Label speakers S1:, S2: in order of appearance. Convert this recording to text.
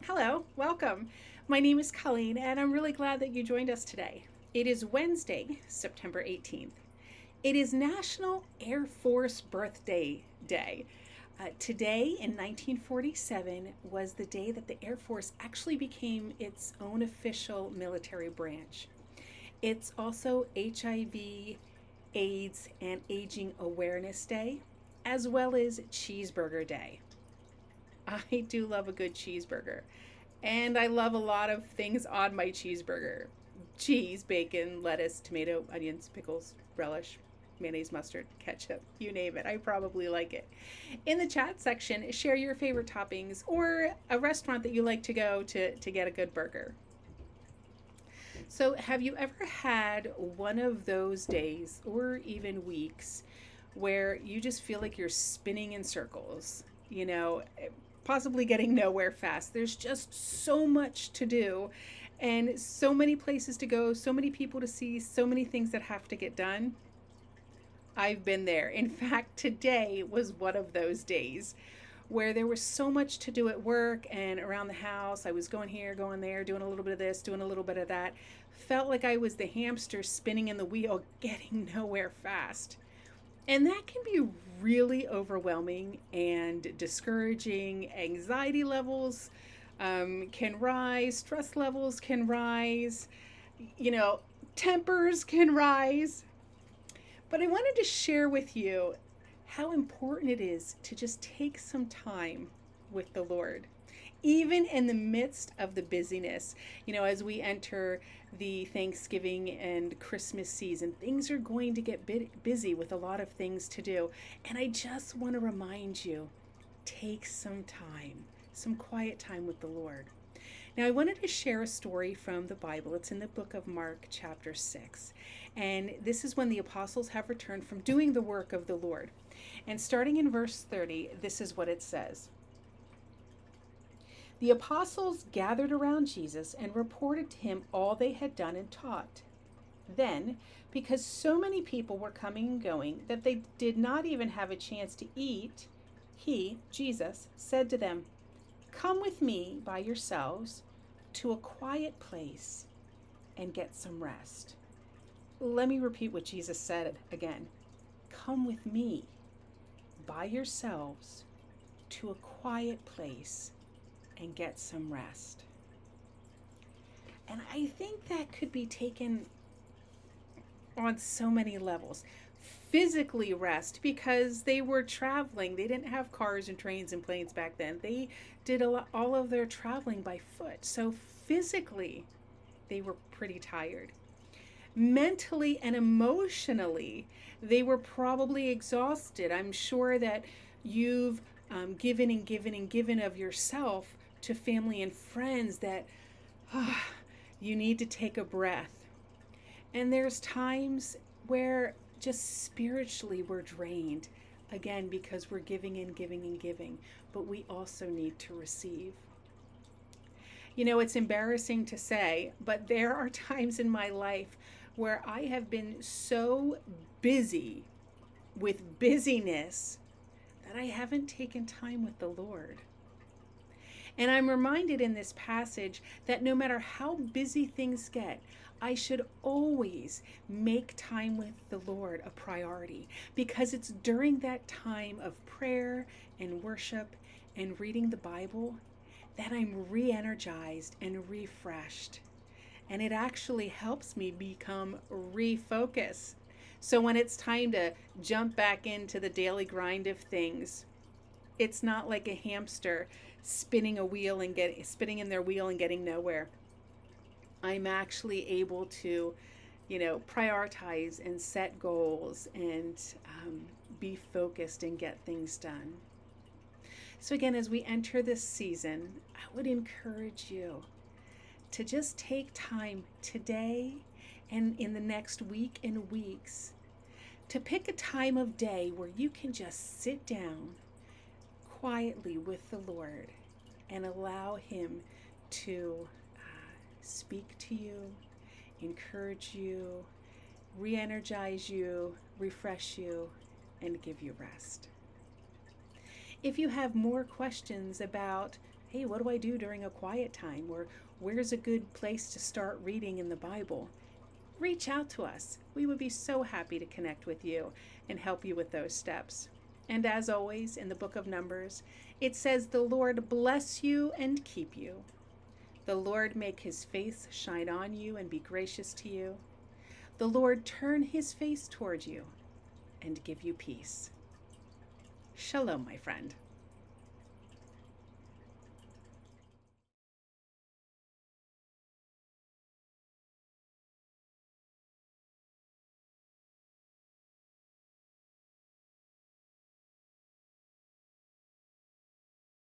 S1: Hello, welcome. My name is Colleen, and I'm really glad that you joined us today. It is Wednesday, September 18th. It is National Air Force Birthday Day. Today in 1947 was the day that the Air Force actually became its own official military branch. It's also HIV, AIDS, and Aging Awareness Day, as well as Cheeseburger Day. I do love a good cheeseburger. And I love a lot of things on my cheeseburger: cheese, bacon, lettuce, tomato, onions, pickles, relish, mayonnaise, mustard, ketchup, you name it. I probably like it. In the chat section, share your favorite toppings or a restaurant that you like to go to get a good burger. So, have you ever had one of those days or even weeks where you just feel like you're spinning in circles? Possibly getting nowhere fast. There's just so much to do and so many places to go, so many people to see, so many things that have to get done. I've been there. In fact, today was one of those days where there was so much to do at work and around the house. I was going here, going there, doing a little bit of this, doing a little bit of that. Felt like I was the hamster spinning in the wheel, getting nowhere fast. And that can be really overwhelming and discouraging. Anxiety levels can rise, stress levels can rise, you know, tempers can rise. But I wanted to share with you how important it is to just take some time with the Lord, even in the midst of the busyness. As we enter the Thanksgiving and Christmas season, things are going to get busy with a lot of things to do. And I just want to remind you, take some time, some quiet time with the Lord. Now, I wanted to share a story from the Bible. It's in the book of Mark, chapter 6. And this is when the apostles have returned from doing the work of the Lord. And starting in verse 30, this is what it says. The apostles gathered around Jesus and reported to him all they had done and taught. Then, because so many people were coming and going that they did not even have a chance to eat, he, Jesus, said to them, "Come with me by yourselves to a quiet place and get some rest." Let me repeat what Jesus said again. Come with me by yourselves to a quiet place and get some rest. And I think that could be taken on so many levels. Physically rest, because they were traveling. They didn't have cars and trains and planes back then. They did all of their traveling by foot. So physically, they were pretty tired. Mentally and emotionally, they were probably exhausted. I'm sure that you've given and given and given of yourself to family and friends that you need to take a breath. And there's times where just spiritually we're drained, again, because we're giving and giving and giving, but we also need to receive. It's embarrassing to say, but there are times in my life where I have been so busy with busyness that I haven't taken time with the Lord. And I'm reminded in this passage that no matter how busy things get, I should always make time with the Lord a priority, because it's during that time of prayer and worship and reading the Bible that I'm re-energized and refreshed. And it actually helps me become refocused. So when it's time to jump back into the daily grind of things, it's not like a hamster spinning in their wheel and getting nowhere. I'm actually able to, prioritize and set goals and be focused and get things done. So again, as we enter this season, I would encourage you to just take time today and in the next week and weeks to pick a time of day where you can just sit down quietly with the Lord and allow him to speak to you, encourage you, re-energize you, refresh you, and give you rest. If you have more questions about, hey, what do I do during a quiet time? Or where's a good place to start reading in the Bible? Reach out to us. We would be so happy to connect with you and help you with those steps. And as always, in the book of Numbers, it says, "The Lord bless you and keep you. The Lord make his face shine on you and be gracious to you. The Lord turn his face toward you and give you peace." Shalom, my friend.